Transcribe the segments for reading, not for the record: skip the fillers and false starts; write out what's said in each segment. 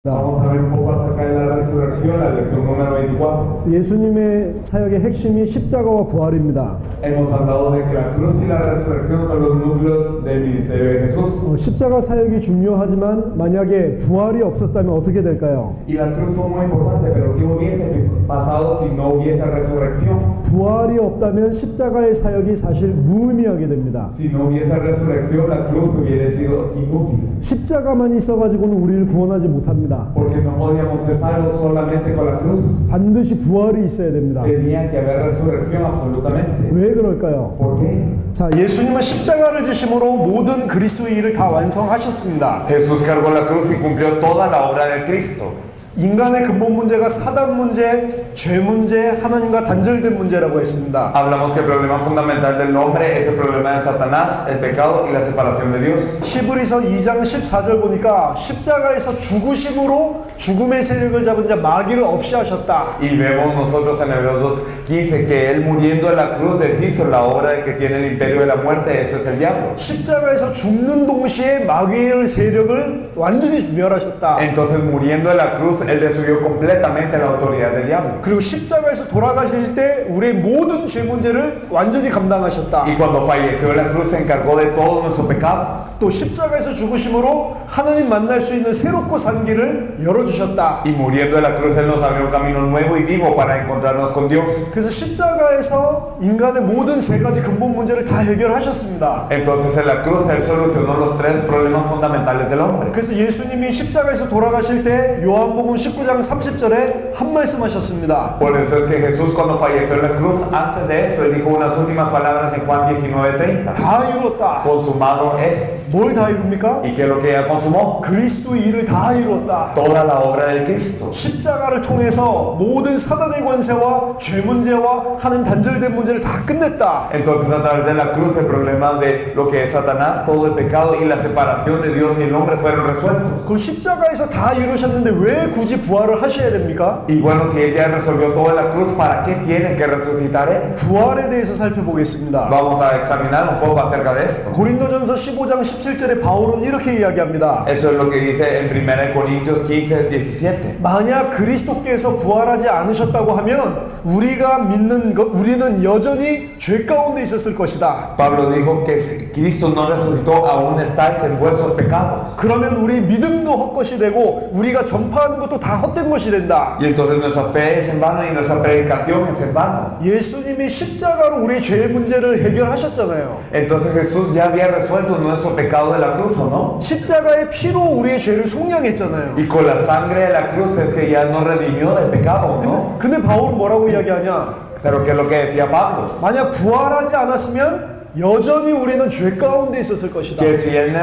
Vamos a ver un poco acerca de la resurrección, la lección número 24. 예수님의 사역의 핵심이 십자가와 부활입니다. Hemos hablado de que la cruz y la resurrección son los núcleos del ministerio de Jesús. 십자가 사역이 중요하지만 만약에 부활이 없었다면 어떻게 될까요? Y la cruz fue muy importante, pero ¿qué hubiese pasado si no hubiese resurrección? 부활이 없다면 십자가의 사역이 사실 무의미하게 됩니다. Si no hubiese resurrección, la cruz hubiera sido inútil. 십자가만 있어가지고는 우리를 구원하지 못합니다. Porque no podíamos ser salvos solamente con la cruz. 반드시 부활이 있어야 됩니다. Tenía que haber resurrección absolutamente. 왜 그럴까요? ¿Por qué? 자, 예수님은 십자가를 지심으로 모든 그리스도의 일을 다 완성하셨습니다. Jesús cargó la cruz y cumplió toda la obra de Cristo. 인간의 근본 문제가 사단 문제, 죄 문제, 하나님과 단절된 문제라고 했습니다. Hablamos que el problema fundamental del hombre es el problema de Satanás, el pecado y la separación de Dios. 히브리서 2장 14절 보니까 십자가에서 죽으심으로 죽음의 세력을 잡은 자 마귀를 없이 하셨다. Y vemos nosotros en Hebreos 2:15 que él muriendo en la cruz deshizo la obra de que tiene el imperio de la muerte, eso es el diablo. 십자가에서 죽는 동시에 마귀의 세력을 완전히 멸하셨다. Entonces muriendo en la cruz él destruyó completamente la autoridad del diablo. 그리고 십자가에서 돌아가실 때 우리의 모든 죄 문제를 완전히 감당하셨다. Y cuando falleció en la cruz se encargó de todo nuestro pecado. 또 십자가에서 죽으심으로 하나님 만날 수 있는 새롭고 산 길을 열어주셨다. Y muriendo en la cruz él nos abrió un camino nuevo y vivo para encontrarnos con Dios. 그래서 십자가에서 인간의 모든 세 가지 근본 문제를 다 해결하셨습니다. Entonces en la cruz él solucionó los tres problemas fundamentales del hombre. 그래서 예수님이 십자가에서 돌아가실 때 요한복음 19장 30절에 한 말씀 하셨습니다. Por eso es que Jesús cuando falleció en la cruz, antes de esto, él dijo unas últimas palabras en Juan 19:30. 다 이루었다. Consumado es. 뭘 다 이룹니까? ¿Y qué es lo que ya consumó? 그리스도의 일을 다 이루었다. Toda la obra del Cristo. 십자가를 통해서 모든 사단의 권세와 죄 문제와 하나님 단절된 문제를 다 끝냈다. Entonces a través de la cruz el problema de lo que es Satanás, todo el pecado y la separación de Dios y el hombre fueron resueltos. 그럼 십자가에서 다 이루셨는데 왜 굳이 부활을 하셔야 됩니까? Y bueno, si él ya resolvió todo en la cruz, ¿para qué tiene que resucitar él? 부활에 대해서 살펴보겠습니다. Vamos a examinar un poco acerca de esto. 고린도전서 15장 17절에 바울은 이렇게 이야기합니다. Eso es lo que dice en 1 Corintios 15:17. 만약 그리스도께서 부활하지 않으셨다고 하면 우리가 믿는 것 우리는 여전히 죄 가운데 있었을 것이다. Pablo dijo que si Cristo no resucitó, aún estáis en vuestros pecados. 그러면 우리 믿음도 헛것이 되고 우리가 전파하는 것도 다 헛된 것이 된다. Y entonces nuestra fe es en vano y nuestra predicación es en vano. 예수님이 십자가로 우리의 죄 문제를 해결하셨잖아요. Entonces Jesús ya había resuelto nuestro pecado de la cruz, ¿o no? 십자가의 피로 우리의 죄를 속량했잖아요. Y con la sangre de la cruz es que ya nos redimió del pecado, ¿o no? 근데 바울은 뭐라고 이야기하냐? Pero ¿qué es lo que decía Pablo? 만약 부활하지 않았으면 여전히 우리는 죄 가운데 있었을 것이다. Que si él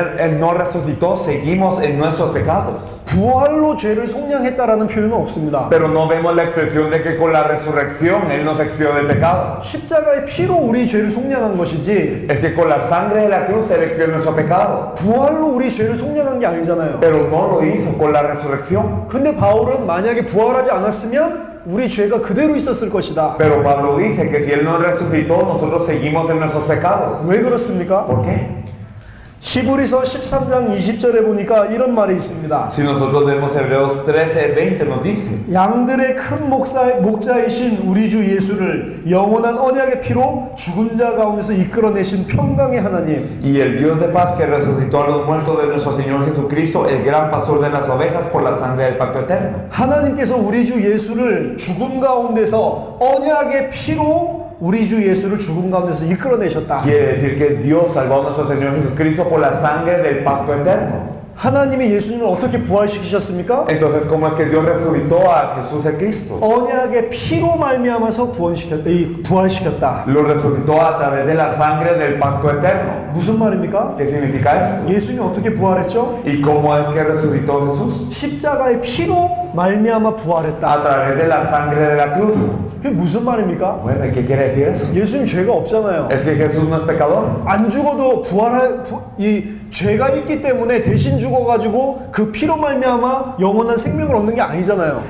no resucitó, seguimos en nuestros pecados. 부활로 죄를 속량했다라는 표현은 없습니다. Pero no vemos la expresión de que con la resurrección él nos expió del pecado. 십자가의 피로 우리 죄를 속량한 것이지 Es que con la sangre de la cruz él expió nuestro pecado. 부활로 우리 죄를 속량한 게 아니잖아요. Pero no lo hizo con la resurrección. 근데 바울은 만약에 부활하지 않았으면 우리 죄가 그대로 있었을 것이다. Pero Pablo dice que si él no resucitó, nosotros seguimos en nuestros pecados. 왜 그렇습니까? ¿Por qué? 히브리서 13장 20절에 보니까 이런 말이 있습니다. Si nosotros vemos Hebreos 13:20 nos dice, 양들의 큰 목자이신 우리 주 예수를 영원한 언약의 피로 죽은 자 가운데서 이끌어내신 평강의 하나님, y el Dios de paz que resucitó a los muertos de nuestro Señor Jesucristo, el gran pastor de las ovejas por la sangre del pacto eterno. 하나님께서 우리 주 예수를 죽음 가운데서 언약의 피로 우리 주 예수를 죽음 가운데서 이끌어내셨다. Quiere decir que Dios salvó a nuestro Señor Jesucristo por la sangre del pacto eterno. 하나님이 예수님을 어떻게 부활시키셨습니까? Entonces, ¿cómo es que Dios resucitó a Jesús el Cristo? 언약의 피로 말미암아서 부활시켰다. Lo resucitó a través de la sangre del pacto eterno. 무슨 말입니까? ¿Qué significa esto? 예수님이 어떻게 부활했죠? ¿Y cómo es que resucitó Jesús? 십자가의 피로 말미암아 부활했다. A través de la sangre de la cruz. 그게 무슨 말입니까? Bueno, ¿y qué quiere decir eso? 예수님 죄가 없잖아요. Es que Jesús no es pecador. 안 죽어도 죄가 있기 때문에 대신 죽어가지고 그 피로 말미암아 영원한 생명을 얻는 게 아니잖아요.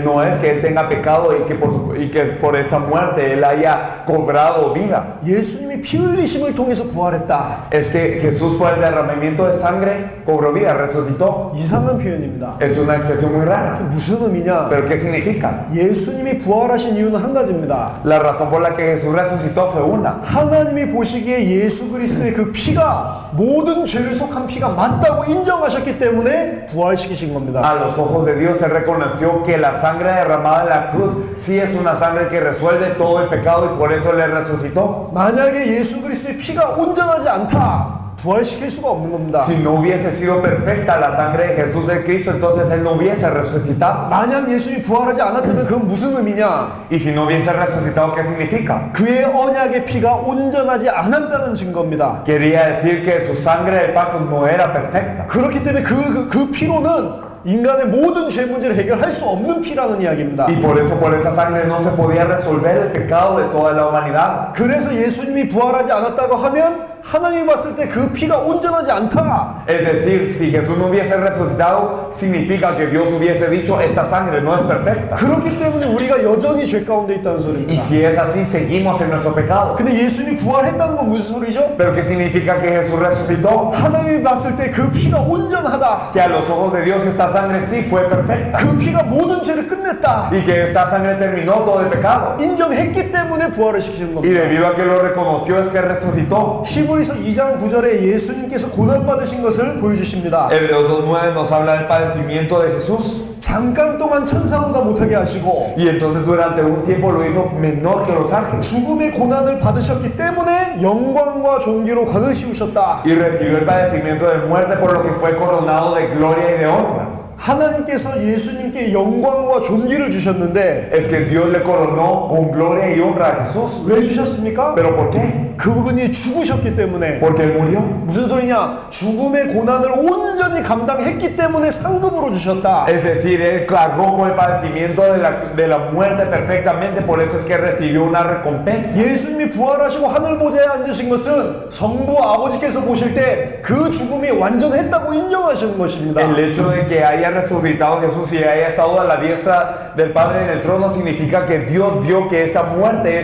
No es que Él tenga pecado y que por esa muerte Él haya cobrado vida. 예수님이 피 흘리심을 통해서 부활했다. Es que Jesús por el derramamiento de sangre cobró vida, resucitó. 이상한 표현입니다. Es una expresión muy rara. 무슨 의미냐? ¿Pero qué significa? 예수님이 부활하신 이유는 한 가지입니다. La razón por la que Jesús resucitó fue una. 하나님이 보시기에 예수 그리스도의 그 피가 모든 죄를 속한 피가 맞다고 인정하셨기 때문에 부활시키신 겁니다. A los ojos de Dios se reconoció que la sangre derramada en la cruz sí es una sangre que resuelve todo el pecado y por eso le resucitó. 만약에 예수 그리스도의 피가 온전하지 않다, 부활시킬 수가 없는 겁니다. Si no hubiese sido perfecta la sangre de Jesús el Cristo, entonces Él no hubiese resucitado. 만약 예수님이 부활하지 않았다면 그건 무슨 의미냐? Y si no hubiese resucitado, ¿qué significa? 그의 언약의 피가 온전하지 않았다는 증거입니다. Quería decir que su sangre del pacto no era perfecta. 그렇기 때문에 그 피로는 인간의 모든 죄 문제를 해결할 수 없는 피라는 이야기입니다. Y por eso, por esa sangre no se podía resolver el pecado de toda la humanidad. 그래서 예수님이 부활하지 않았다고 하면 하나님이 봤을 때 그 피가 온전하지 않다. Es decir, si Jesús no hubiese resucitado, significa que Dios hubiese dicho, esa sangre no es perfecta. 그렇기 때문에 우리가 여전히 죄 가운데 있다는 Y 소리입니다. si es así, seguimos en nuestro pecado. 근데 예수님이 부활했다는 건 무슨 소리죠? ¿Pero qué significa que Jesús resucitó? 하나님이 봤을 때 그 피가 온전하다. Que a los ojos de Dios esta sangre sí fue perfecta. 그 피가 모든 죄를 끝냈다. Y que esta sangre terminó todo el pecado. 인정했기 때문에 부활을 시키는 Y 겁니다. debido a que lo reconoció es que resucitó. 히브리서 2장 9절에 예수님께서 고난받으신 것을 보여주십니다. Hebreos 2:9 nos habla del padecimiento de Jesús. 잠깐 동안 천사보다 못하게 하시고 Y entonces durante un tiempo lo hizo menor que los ángeles. 죽음의 고난을 받으셨기 때문에 영광과 존귀로 관을 씌우셨다. Y recibió el padecimiento de muerte por lo que fue coronado de gloria y de honra. 하나님께서 예수님께 영광과 존귀를 주셨는데 Es que Dios le coronó con gloria y honra a Jesús. 왜 주셨습니까? ¿Pero por qué? 그분이 죽으셨기 때문에. Porque Él murió. 무슨 소리냐? 죽음의 고난을 온전히 감당했기 때문에 상급으로 주셨다. Es decir, Él cargó con el padecimiento de la muerte perfectamente, por eso es que recibió una recompensa. 예수님이 부활하시고 하늘 보좌에 앉으신 것은 성부 아버지께서 보실 때 그 죽음이 완전했다고 인정하시는 것입니다. El hecho de que haya resucitado Jesús y haya estado a la diestra del Padre en el trono significa que Dios vio que esta muerte,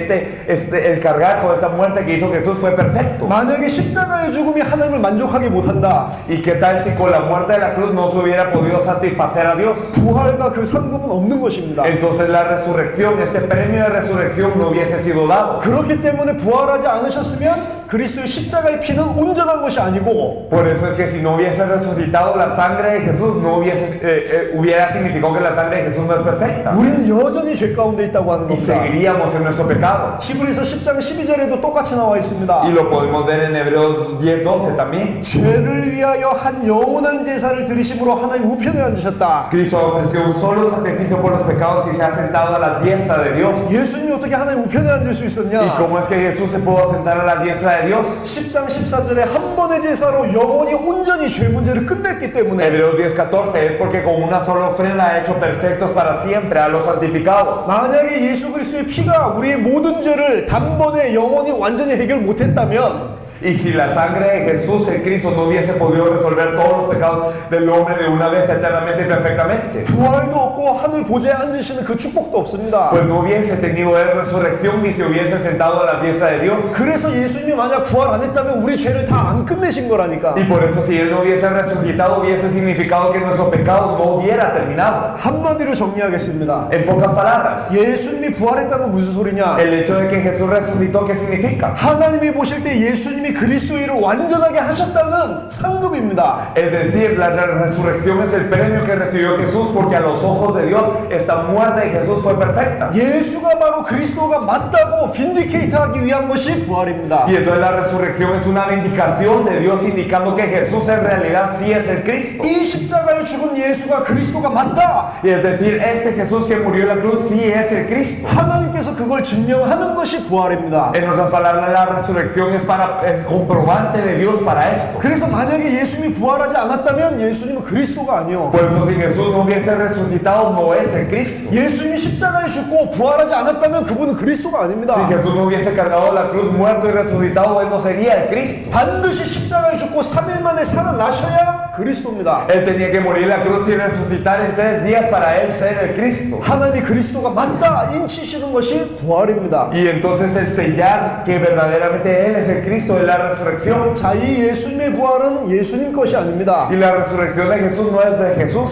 el cargar con esta muerte que hizo Jesús fue perfecto. 만약에 십자가의 죽음이 하나님을 만족하게 못한다. ¿Y qué tal si con la muerte de la cruz no se hubiera podido satisfacer a Dios? 부활과 그 상급은 없는 것입니다. Entonces la resurrección, este premio de resurrección no hubiese sido dado. 그렇기 때문에 부활하지 않으셨으면 그리스도의 십자가의 피는 온전한 것이 아니고 Por eso es que si no hubiese resucitado la sangre de Jesús, no hubiera significado que la sangre de Jesús no es perfecta. 우리는 여전히 죄 가운데 있다고 하는 Y 겁니다. seguiríamos en nuestro pecado. 히브리서 10장 12절에도 똑같이 나와 있습니다. Y lo podemos ver en Hebreos 10:12 también. 죄를 위하여 한 영원한 제사를 드리심으로 하나님 우편에 앉으셨다. Cristo ofreció un solo sacrificio por los pecados y se ha sentado a la diestra de Dios. 예수님이 어떻게 하나님 우편에 앉을 수 ¿Y 있었냐? cómo es que Jesús se pudo sentar a la diestra de Dios? 10장 14절에 한 번의 제사로 영원히 온전히 죄 문제를 끝냈기 때문에 Hebreos 10:14 es porque con una sola ofrenda ha hecho perfectos para siempre a los santificados. 만약에 예수 그리스도의 피가 우리의 모든 죄를 단번에 영원히 완전히 해결 못했다면 Y si la sangre de Jesús, el Cristo, no hubiese podido resolver todos los pecados del hombre de una vez eternamente y perfectamente, 부활도 없고 하늘 보좌에 앉으시는 그 축복도 없습니다. pues no hubiese tenido él resurrección ni se hubiese sentado a la diestra de Dios. 그래서 예수님이 만약 부활 안 했다면 우리 죄를 다 안 끝내신 거라니까. Y por eso si él no hubiese resucitado hubiese significado que nuestro pecado no hubiera terminado. 한마디로 정리하겠습니다. En pocas palabras, 예수님이 부활했다는 건 무슨 소리냐? el hecho de que Jesús resucitó, ¿qué significa? 하나님이 보실 때 예수님이 그리스도의 일을 완전하게 하셨다는 상급입니다. Es decir, la resurrección es el premio que recibió Jesús porque a los ojos de Dios esta muerte de Jesús fue perfecta. 예수가 바로 그리스도가 맞다고 빈디케이트하기 위한 것이 부활입니다. Y entonces la resurrección es una vindicación de Dios indicando que Jesús en realidad sí es el Cristo. 이 십자가에 죽은 예수가 그리스도가 맞다. Y es decir, este Jesús que murió en la cruz sí es el Cristo. 하나님께서 그걸 증명하는 것이 부활입니다. En otras palabras, la resurrección es para el comprobante de Dios para esto. 그래서 만약에 예수님이 부활하지 않았다면 예수님은 그리스도가 아니요. Por eso si Jesús no hubiese resucitado, no es el Cristo. 예수님이 십자가에 죽고 부활하지 않았다면 그분은 그리스도가 아닙니다. Si Jesús no hubiese cargado la cruz, muerto y resucitado, Él no sería el Cristo. 반드시 십자가에 죽고 3일 만에 살아나셔야 그리스도입니다. Él tenía que morir en la cruz y resucitar en 3 días para Él ser el Cristo. 하나님이 그리스도가 맞다 인치시는 것이 부활입니다. Y entonces el sellar que verdaderamente Él es el Cristo es la resurrección. 자, 이 예수님의 부활은 예수님 것이 아닙니다. Y la resurrección de Jesús no es de Jesús.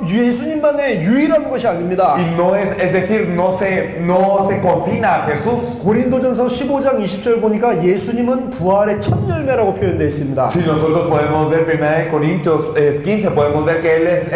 예수님만의 유일한 것이 아닙니다. Y no es decir, no se confina a Jesús. 고린도전서 15장 20절 보니까 예수님은 부활의 첫 열매라고 표현되어 있습니다. Si nosotros podemos ver 1 Corintios 15, podemos ver que Él es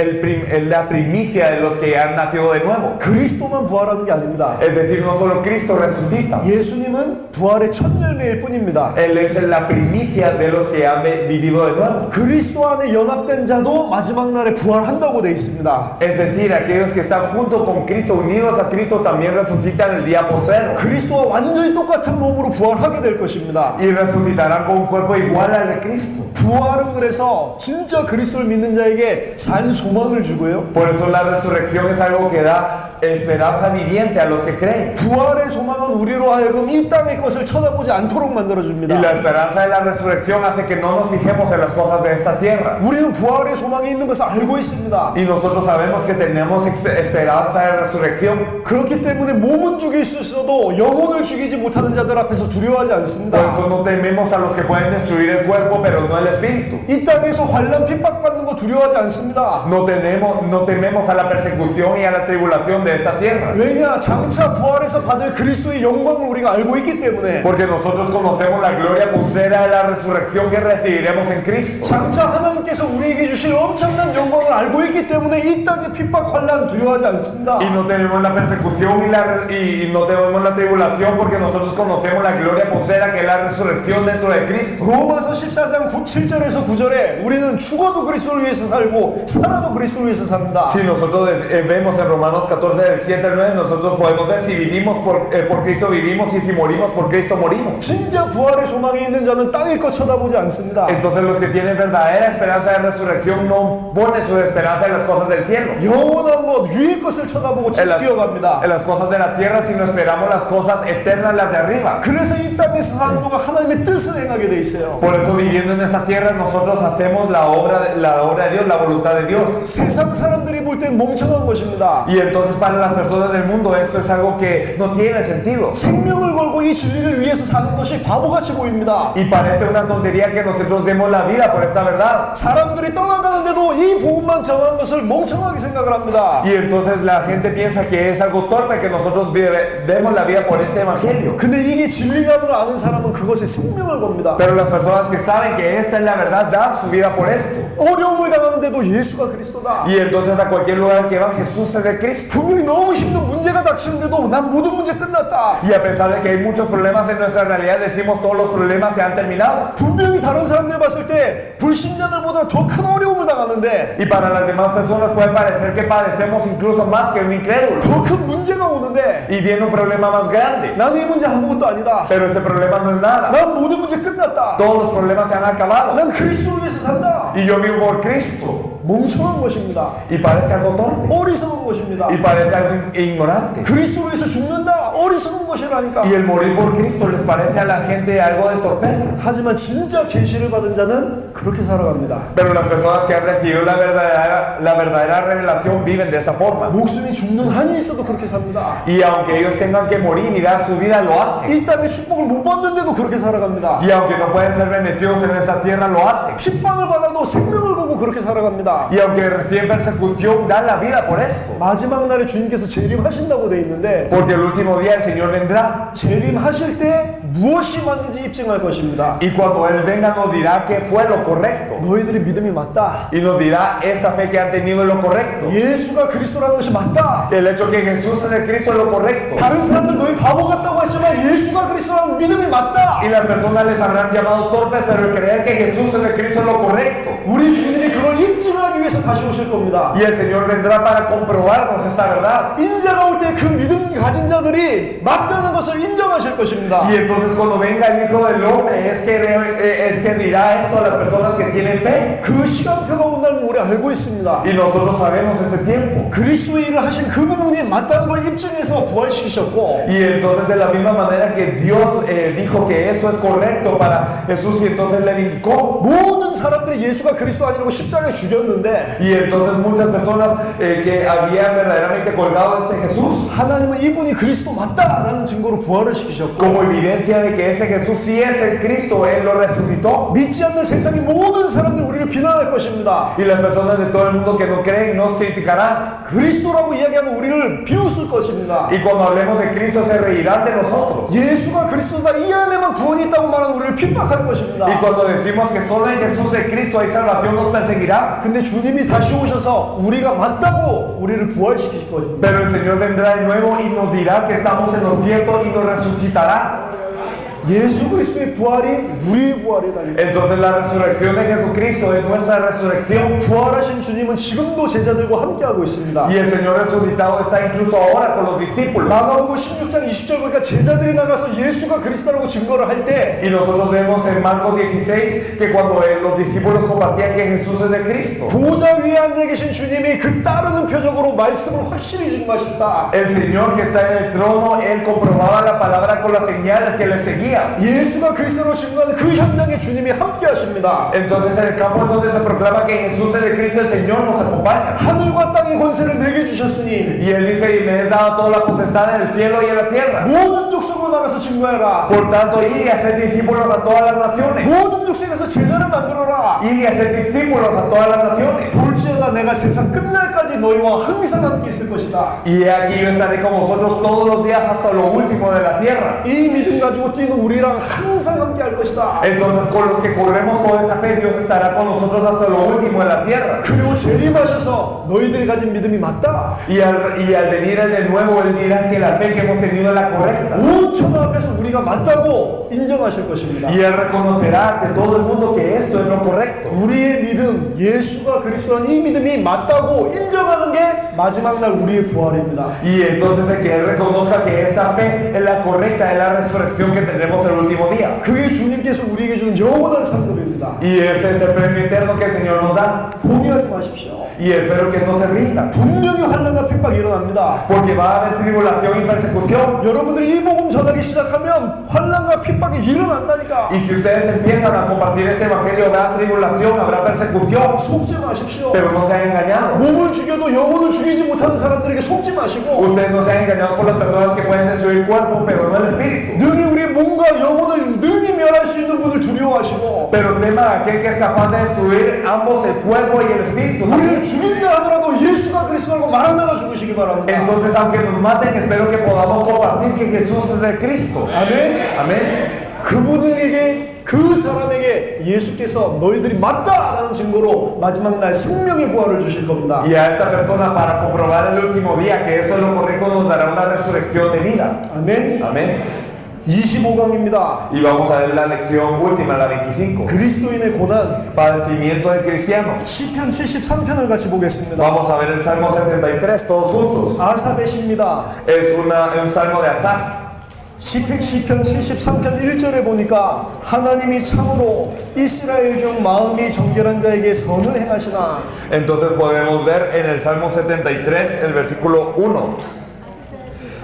la primicia de los que han nacido de nuevo. 그리스도만 부활하는 게 아닙니다. Es decir, no solo Cristo resucita. 예수님은 부활의 첫 열매일 뿐입니다. Él es la primicia de los que han vivido de nuevo. 그리스도 안에 연합된 자도 마지막 날에 부활한다고 되어 있습니다. Es decir, aquellos que están junto con Cristo, unidos a Cristo, también resucitan el día postrero. 그리스도와 완전히 똑같은 몸으로 부활하게 될 것입니다. Y resucitarán con un cuerpo igual al de Cristo. 부활은 그래서 진짜 그리스도를 믿는 자에게 산 소망을 주고요. Por eso la resurrección es algo que da esperanza viviente a los que creen. 부활의 소망은 우리로 하여금 이 땅의 것을 쳐다보지 않도록 만들어줍니다. Y la esperanza de la resurrección hace que no nos fijemos en las cosas de esta tierra. 우리는 부활의 소망이 있는 것을 알고 있습니다. Y nosotros sabemos que tenemos esperanza de resurrección. 그렇기 때문에 몸은 죽일 수 있어도 영혼을 죽이지 못하는 자들 앞에서 두려워하지 Por 않습니다. eso no tememos a los que pueden destruir el cuerpo, pero no el espíritu. 이 땅에서 환난 핍박받는 거 두려워하지 않습니다. No tememos a la persecución y a la tribulación de esta tierra. 왜냐? 장차 부활에서 받을 그리스도의 영광을 우리가 알고 있기 때문에. Porque nosotros conocemos la gloria postrera de la resurrección que recibiremos en Cristo. 장차 하나님께서 우리에게 주실 엄청난 영광을 알고 있기 때문에 이 땅의 핍박 환난 두려워하지 않습니다. Y no tenemos la persecución y no tenemos la tribulación porque nosotros conocemos la gloria postrera que es la resurrección dentro de Cristo. 로마서 14장 7절에서 9절에 우리는 죽어도 그리스도를 위해서 살고 살아도 그리스도를 위해서 삽니다. Si nosotros vemos en Romanos 14 del 7 al 9, nosotros podemos ver si vivimos por Cristo vivimos y si morimos por Cristo morimos. 진짜 부활의 소망이 있는 자는 땅의 것 쳐다보지 않습니다. Entonces los que tienen verdadera esperanza de resurrección no ponen su esperanza en las cosas del cielo, 영원한 것 위의 것을 쳐다보고 en 뛰어갑니다. las cosas de la tierra, sino esperamos las cosas eternas, las de arriba. 그래서 이 땅에서 사는 동안 하나님의 뜻을 행하게 돼 있어요. Por eso viviendo en esta tierra nosotros hacemos la obra de Dios, la voluntad de Dios. 세상 사람들이 볼 땐 멍청한 것입니다. Y entonces para las personas del mundo esto es algo que no tiene sentido. 생명을 걸고 이 진리를 위해서 사는 것이 바보같이 보입니다. Y parece una tontería que nosotros demos la vida por esta verdad. 사람들이 떠나가는데도 이 복음만 정한 것을 멍청하게 생각을 합니다. Y entonces la gente piensa que es algo torpe que nosotros demos la vida por este evangelio. 근데 이게 진리라는 아는 사람은 그것에 생명을 겁니다. Pero las personas que saben que esta es la verdad dan su vida por esto. 어려움을 당하는데도 예수가 그리스도다. Y entonces a cualquier lugar que van Jesús es el Cristo. 분명히 너무 힘든 문제가 닥치는데도 난 모든 문제 끝났다. Y a pesar de que hay muchos problemas en nuestra realidad, decimos todos los problemas se han terminado. 분명히 다른 사람들 봤을 때 불신자들보다 더 큰 어려움을 당하는데 Y para las demás personas puede parecer que padecemos incluso más que un incrédulo. 더 큰 문제가 오는데 Y viene un problema más grande. 나는 이 문제 아무것도 아니다. Pero este problema no es nada. 난 모든 문제 끝났다. Todos los problemas se han acabado. 난 그리스도를 위해서 산다. Y yo vivo por Cristo. 멍청한 것입니다. Y parece algo torpe. 어리석은 것입니다. Y parece algo ignorante. 그리스도를 위해서 죽는다. 어리석은 것이라니까. Y el morir por Cristo les parece a la gente algo de torpeza. 하지만 진짜 계시를 받은 자는 그렇게 살아갑니다. Pero las personas que han recibido la verdadera revelación viven de esta forma. 목숨이 죽는 한이 있어도 그렇게 삽니다. Y aunque ellos tengan que morir y dar su vida, lo hacen. 이 땅의 축복을 못 받는데도 그렇게 살아갑니다. Y aunque no pueden ser bendecidos en esta tierra, lo hacen. 핍박을 받아도 생명을 걸고 그렇게 살아갑니다. Y aunque reciben persecución, dan la vida por esto. 마지막 날에 주님께서 재림하신다고 돼 있는데 Porque el último día el Señor vendrá. 재림하실 때 무엇이 맞는지 입증할 것입니다. Y cuando Él venga nos dirá que fue lo correcto. 너희들의 믿음이 맞다. Y nos dirá esta fe que han tenido es lo correcto. 예수가 그리스도라는 것이 맞다. El hecho que Jesús es el Cristo es lo correcto. 다른 사람들 너희 바보 같다고 하지만 예수가 그리스도라는 믿음이 맞다. Y las personas les habrán llamado torpes, pero el creer que Jesús es el Cristo es lo correcto. 우리 주님이 그걸 입증하기 위해서 다시 오실 겁니다. Y el Señor vendrá para comprobarnos esta verdad. 인자가 올 때 그 믿음 가진 자들이 맞다는 것을 인정하실 것입니다. Y entonces cuando venga el Hijo del Hombre es que dirá esto a las personas que tienen fe. 그 시간표가 온다는 우리 알고 있습니다. Y nosotros sabemos ese tiempo. 그리스도의 일을 하신 그분이 맞다는 걸 입증해서 부활시키셨고 Y entonces de la misma manera que Dios dijo que eso es correcto para Jesús y entonces le vindicó. 모든 사람들이 예수가 그리스도 아니라고 십자가에 죽였는데 Y entonces muchas personas que habían verdaderamente colgado a este Jesús 하나님은 이분이 그리스도 맞다라는 증거로 부활을 시키셨고 como evidencia de que ese Jesús sí es el Cristo, Él lo resucitó. 믿지 않는 세상의 모든 사람들이 우리를 비난할 것입니다. Y las personas de todo el mundo que no creen nos criticarán. 그리스도라고 이야기하는 우리를 비웃을 것입니다. Y cuando hablemos de Cristo se reirán de nosotros. 예수가 그리스도다 이 안에만 구원이 있다고 말하는 우리를 핍박할 것입니다. Y cuando decimos que solo en Jesús de Cristo hay salvación nos perseguirá. 근데 주님이 다시 오셔서 우리가 맞다고 우리를 부활시키실 것입니다. Pero el Señor vendrá de nuevo y nos dirá que estamos en lo cierto y nos resucitará. 예수 그리스도의 부활이 우리의 부활이다. Entonces la resurrección de Jesucristo es nuestra resurrección. 부활하신 주님은 지금도 제자들과 함께하고 있습니다. Y el Señor resucitado está incluso ahora con los discípulos. 마가복음 16장 20절 보니까 제자들이 나가서 예수가 그리스도라고 증거를 할 때 Y nosotros vemos en Marcos 16 que cuando los discípulos compartían que Jesús es de Cristo, 보좌 위에 앉아 계신 주님이 그 따르는 표적으로 말씀을 확실히 증거하셨다. el Señor que está en el trono, Él comprobaba la palabra con las señales que le seguían. 예수가 그리스도로 증거하는 그 현장에 주님이 함께 하십니다. Entonces en el campo en donde se proclama que Jesús es el Cristo, el Señor nos acompaña. 하늘과 땅의 권세를 내게 주셨으니 Y Él dice, y me he dado toda la potestad en el cielo y en la tierra. 모든 족속으로 나가서 증거해라. Por tanto, id y haced discípulos a todas las naciones. 모든 족속에서 제자를 만들어라. Id y haced discípulos a todas las naciones. 볼지어다 내가 세상 끝날까지 너희와 항상 함께 있을 것이다. Y he aquí yo estaré con vosotros todos los días hasta lo último de la tierra. 이 믿음 가지고 뛰는 우리랑 항상 함께 할 것이다. Entonces con los que corremos con esa fe, Dios estará con nosotros hasta lo último de la tierra. 그리고 재림하셔서 너희들이 가진 믿음이 맞다. Y al venir Él de nuevo, Él dirá que la fe que hemos tenido es la correcta. 온 천하 앞에서 우리가 맞다고 인정하실 것입니다. Y Él reconocerá ante todo el mundo que esto es lo correcto. 우리의 믿음, 예수가 그리스도라는 이 믿음이 맞다고 인정하는 게 마지막 날 우리의 부활입니다. Y entonces el que Él reconozca que esta fe es la correcta, es la resurrección que tendremos el último día. 그게 주님께서 우리에게 주는 영원한 상급입니다. Y ese es el premio eterno que el Señor nos da. 포기하지 마십시오. Y espero que no se rindan. 분명히 환난과 핍박이 일어납니다. Porque va a haber tribulación y persecución. 여러분들이 이 복음 전하기 시작하면 환난과 핍박이 일어난다니까. Y si ustedes empiezan a compartir ese evangelio, habrá tribulación, habrá persecución. 속지 마십시오. Pero no sean engañados. 몸을 죽여도 영혼을 죽이지 못하는 사람들에게 속지 마시고 Ustedes no sean engañados por las personas que pueden destruir el cuerpo, pero no el espíritu. 능히 우리의 몸과 영혼을 능히 멸할 수 있는 분을 두려워하시고 Pero tema a aquel que es capaz de destruir ambos, el cuerpo y el espíritu 우리를 también. 죽인다 하더라도 예수가 그리스도라고 말하다가 죽으시기 바랍니다. Entonces, aunque nos maten, espero que podamos compartir que Jesús es el Cristo. 아멘. Amén. 그분에게 그 사람에게 예수께서 너희들이 맞다라는 증거로 마지막 날 생명의 부활을 주실 겁니다. Y a esta persona, para comprobar el último día que eso es lo correcto, nos dará una resurrección de vida. 아멘. Amén. 25강입니다. Y vamos a ver la lección última, la 25. 그리스도인의 고난. Padecimiento del cristiano. 시편 73편을 같이 보겠습니다. Vamos a ver el Salmo 73 todos juntos. 아삽의 시입니다. Es un salmo de Asaf. 시편 73편 1절에 보니까 하나님이 참으로 이스라엘 중 마음이 정결한 자에게 선을 행하시나. Entonces podemos ver en el Salmo 73, el versículo 1.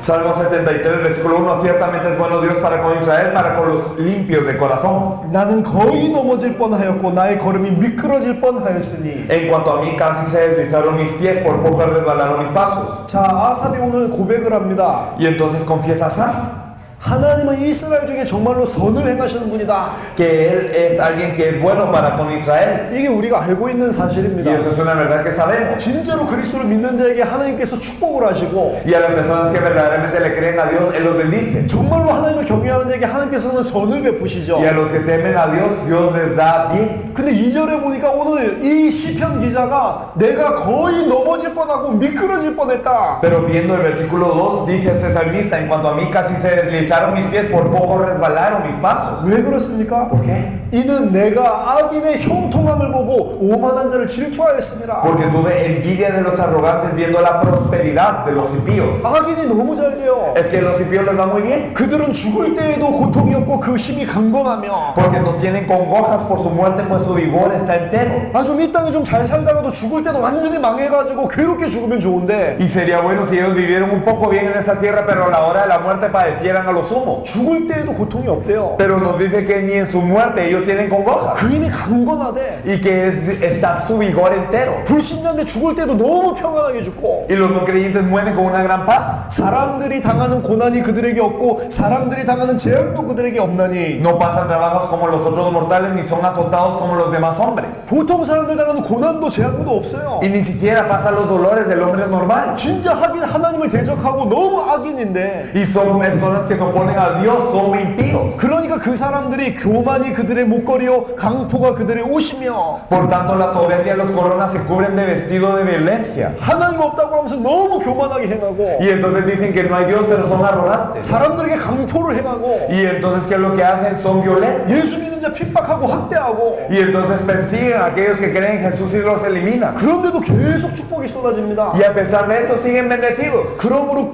Salmo 73, versículo 1. Ciertamente es bueno Dios para con Israel, para con los limpios de corazón. 나는 거의 넘어질 뻔하였고 나의 걸음이 미끄러질 뻔하였으니. En cuanto a mí, casi se deslizaron mis pies, por poco resbalaron mis pasos. 자, 아삽이 오늘 고백을 합니다. Y entonces confiesa Asaf 하나님은 이스라엘 중에 정말로 선을 행하시는 분이다. que él es alguien que es bueno para con Israel. 이게 우리가 알고 있는 Y 사실입니다. eso es una verdad que sabemos. 진짜로 그리스도를 믿는 자에게 하나님께서 축복을 하시고 Y a las personas que verdaderamente le creen a Dios, Él los bendice. 정말로 하나님을 경외하는 자에게 하나님께서는 선을 베푸시죠. Y a los que temen a Dios, Dios les da bien. 근데 2절에 보니까 오늘 이 시편 기자가 내가 거의 넘어질 뻔하고 미끄러질 뻔했다. Pero viendo el versículo 2, dice este salmista, en cuanto a mí casi se deslizaron mis pies, por poco resbalaron mis pasos. 왜 그렇습니까? ¿Por qué? 이는 내가 악인의 형통함을 보고 오만한 자를 질투하였습니다. Porque tuve envidia de los arrogantes viendo la prosperidad de los impíos. 악인이 너무 잘 돼요. Es que a los impíos les va muy bien. 그들은 죽을 때에도 고통이 없고 그 힘이 강건하며 Porque no tienen congojas por su muerte, pues su vigor está entero. 아 좀 이 땅에 좀 잘 살다가도 죽을 때도 완전히 망해가지고 괴롭게 죽으면 좋은데 Y sería bueno si ellos vivieron un poco bien en esta tierra, pero a la hora de la muerte padecieran a lo sumo. 죽을 때에도 고통이 없대요. Pero nos dice que ni en su muerte ellos tienen congojas. 그 힘이 강건하대. Y que está su vigor entero. 불신자인데 죽을 때도 너무 평안하게 죽고 Y los no creyentes mueren con una gran paz. 사람들이 당하는 고난이 그들에게 없고 사람들이 당하는 재앙도 그들에게 없나니 No pasan trabajos como los otros mortales, ni son azotados como los demás hombres. 보통 사람들 당하는 고난도 재앙도 없어요. Y ni siquiera pasan los dolores del hombre normal. 진짜 하나님을 대적하고 너무 악인인데 Y son personas que se oponen a Dios, son impíos. 그러니까 그 사람들이 교만이 그들의 목걸이요 강포가 그들의 옷이며 Por tanto, la soberbia y los coronas se cubren de vestido de violencia. 하나님 없다고 하면서 너무 교만하게 행하고 Y entonces dicen que no hay Dios, pero son arrogantes. 사람들에게 강포를 행하고 Y entonces, ¿qué es lo que hacen? Son violentos. 예수 믿는 자 핍박하고 학대하고 Y entonces persiguen a aquellos que creen en Jesús y los eliminan. 그런데도 계속 축복이 쏟아집니다. Y a pesar de eso, siguen bendecidos. 그러므로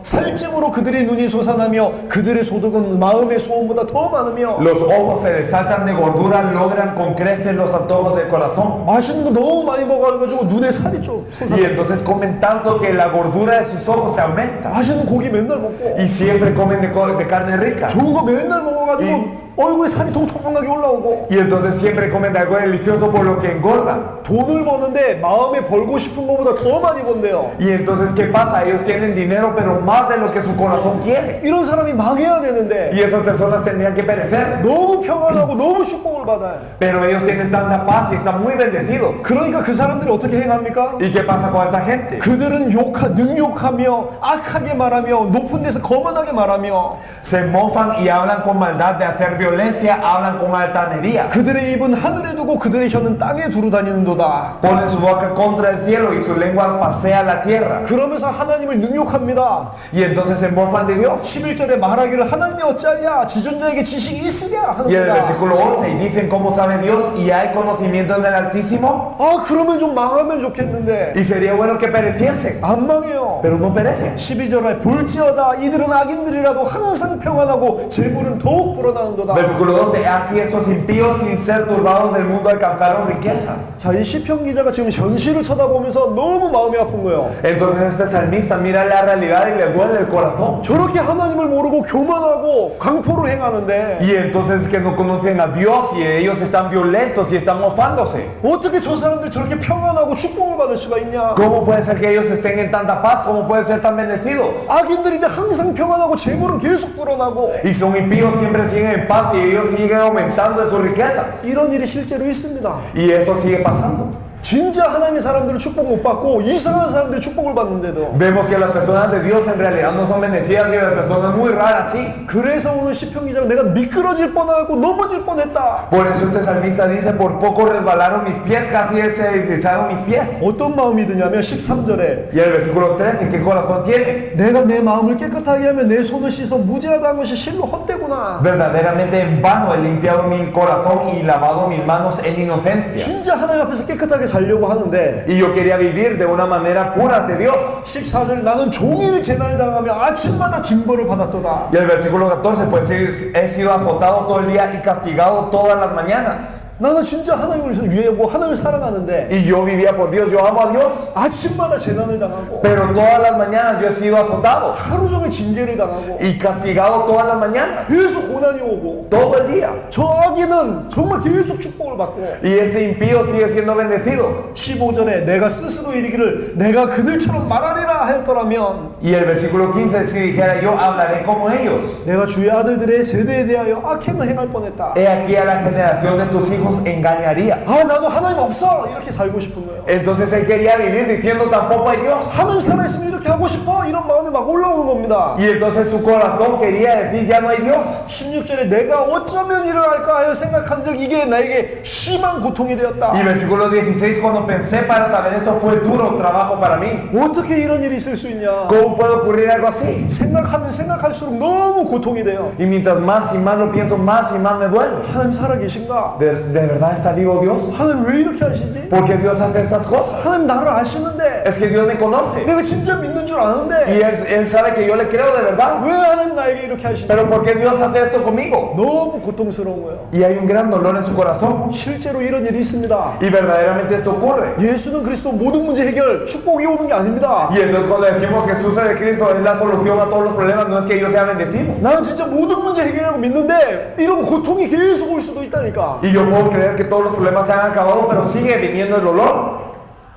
살찜으로 그들의 눈이 솟아나며 그들의 소득은 마음의 소원보다 더 많으며 Los ojos se resaltan de gordura, logran con creces los antojos del corazón. 맛있는 거 너무 많이 먹어가지고 눈에 살이 좀 Y 솟아. entonces comen tanto que la gordura de sus ojos se aumenta. 맛있는 고기 맨날 먹고 Y siempre comen de carne rica. 좋은 거 맨날 먹어가지고 얼굴에 살이 통통하게 올라오고 Y entonces siempre comen de algo delicioso por lo que engordan. 돈을 버는데 마음에 벌고 싶은 것보다 더 많이 번대요. Y entonces, ¿qué pasa? Ellos tienen dinero, pero más de lo que su corazón quiere. 이런 사람이 망해야 되는데 Y esas personas tendrían que perecer. 너무 평안하고 너무 축복을 받아요. Pero ellos tienen tanta paz y están muy bendecidos. 그러니까 그 사람들이 어떻게 행합니까? ¿Y qué pasa con esta gente? 그들은 능욕하며 악하게 말하며 높은 데서 거만하게 말하며 Se mofan y hablan con maldad de hacer violencia, hablan con altanería. 그들의 입은 하늘에 두고 그들의 혀는 땅에 두루 다니는도다. Ponen su boca contra el cielo y su lengua pasea la tierra. 그러면서 하나님을 능욕합니다. Y entonces se mofan de Dios. 11절에 말하기를 하나님이 어찌하랴 지존자에게 지식이 있으랴 Y el 하는구나. versículo 11 y dicen cómo sabe Dios y hay conocimiento en el Altísimo. 아 그러면 좀 망하면 좋겠는데 Y sería bueno que pereciesen, 안 망해요. pero no perecen. 12절에 볼지어다 이들은 악인들이라도 항상 평안하고 재물은 더욱 불어나는도다. Versículo 12, aquí estos impíos sin ser turbados del mundo alcanzaron riquezas. 자, 이 시편 기자가 지금 현실을 쳐다보면서 너무 마음이 아픈 거예요. Entonces este salmista mira la realidad y le duele el corazón. 저렇게 하나님을 모르고 교만하고 강포를 행하는데 Y entonces que no conocen a Dios y ellos están violentos y están mofándose. 어떻게 저 사람들 저렇게 평안하고 축복을 받을 수가 있냐? ¿Cómo puede ser que ellos estén en tanta paz? ¿Cómo pueden ser tan bendecidos? 악인들인데 항상 평안하고 재물은 계속 불어나고 Y son impíos, siempre siguen en paz y ellos siguen aumentando en sus riquezas. 이런 일이 실제로 있습니다. Y eso sigue pasando. 진짜 하나님의 사람들은 축복 못 받고 이상한 사람들이 축복을 받는데도 Vemos que las personas de Dios en realidad no son bendecidas y las personas muy raras sí. 그래서 오늘 시편 기자가 내가 미끄러질 뻔하고 넘어질 뻔했다. Por eso este salmista dice, por poco resbalaron mis pies, casi se deslizaron mis pies. 어떤 마음이 드냐면 13절에 Y el versículo 13, ¿qué corazón tiene? 내가 내 마음을 깨끗하게 하면 내 손을 씻어 무죄하다는 것이 실로 헛되구나. Verdaderamente en vano he limpiado mi corazón y lavado mis manos en inocencia. 진짜 하나님 앞에서 깨끗하게 살려고 하는데 Y yo quería vivir de una manera pura ante Dios. 14절에 나는 종일 재난을 당하며 아침마다 징벌을 받았도다. Y el versículo 14, pues he sido azotado todo el día y castigado todas las mañanas. 나는 진짜 하나님을 위하고 하나님을 사랑하는데 Y yo vivía por Dios, yo amo a Dios. 아침마다 재난을 당하고 Pero todas las mañanas yo he sido azotado 하루 종일 징계를 당하고 y castigado todas las mañanas. 계속 고난이 오고 Todo el día. 저 악인은 정말 계속 축복을 받고 Y ese impío sigue siendo bendecido. 15절에 내가 스스로 이르기를 내가 그들처럼 말하리라 하였더라면 Y el versículo 15, si dijera yo hablaré como ellos. 내가 주의 아들들의 세대에 대하여 악행을 행할 뻔했다. He aquí a la generación de tus hijos hijos engañaría. 아, 나도 하나님 없어 이렇게 살고 싶은 거예요. Entonces él quería vivir diciendo tampoco hay Dios. 하나님 살아있으면 이렇게 하고 싶어 이런 마음이 막 올라오는 겁니다. Y entonces su corazón quería decir ya no hay Dios. 16절에 내가 어쩌면 일을 할까 하여 생각한 적 이게 나에게 심한 고통이 되었다. Y versículo 16, cuando pensé para saber eso fue duro trabajo para mí. 어떻게 이런 일이 있을 수 있냐? ¿Cómo puede ocurrir algo así? 생각하면 생각할수록 너무 고통이 돼요. Y mientras más y más lo pienso, más y más me duele. 하나님 살아계신가? ¿De verdad está vivo Dios? 하나님 왜 이렇게 하시지? ¿Por qué Dios hace estas cosas? 하나님 나를 아시는데 Es que Dios me conoce. 내가 진짜 믿는 줄 Y 아는데 él sabe que yo le creo de verdad. 왜 하나님 나에게 이렇게 하시지? Pero ¿por qué Dios hace esto conmigo? 너무 고통스러운 거예요. Y hay un gran dolor en su corazón. 실제로 이런 일이 있습니다. Y verdaderamente esto ocurre. 예수는 그리스도 모든 문제 해결 축복이 오는 게 아닙니다. Y entonces cuando decimos que Jesús es Cristo es la solución a todos los problemas, no es que yo sea bendecido. 나는 진짜 모든 문제 해결하고 믿는데 이런 고통이 계속 올 수도 있다니까. Y yo puedo creer que todos los problemas se han acabado, pero sigue viniendo el dolor.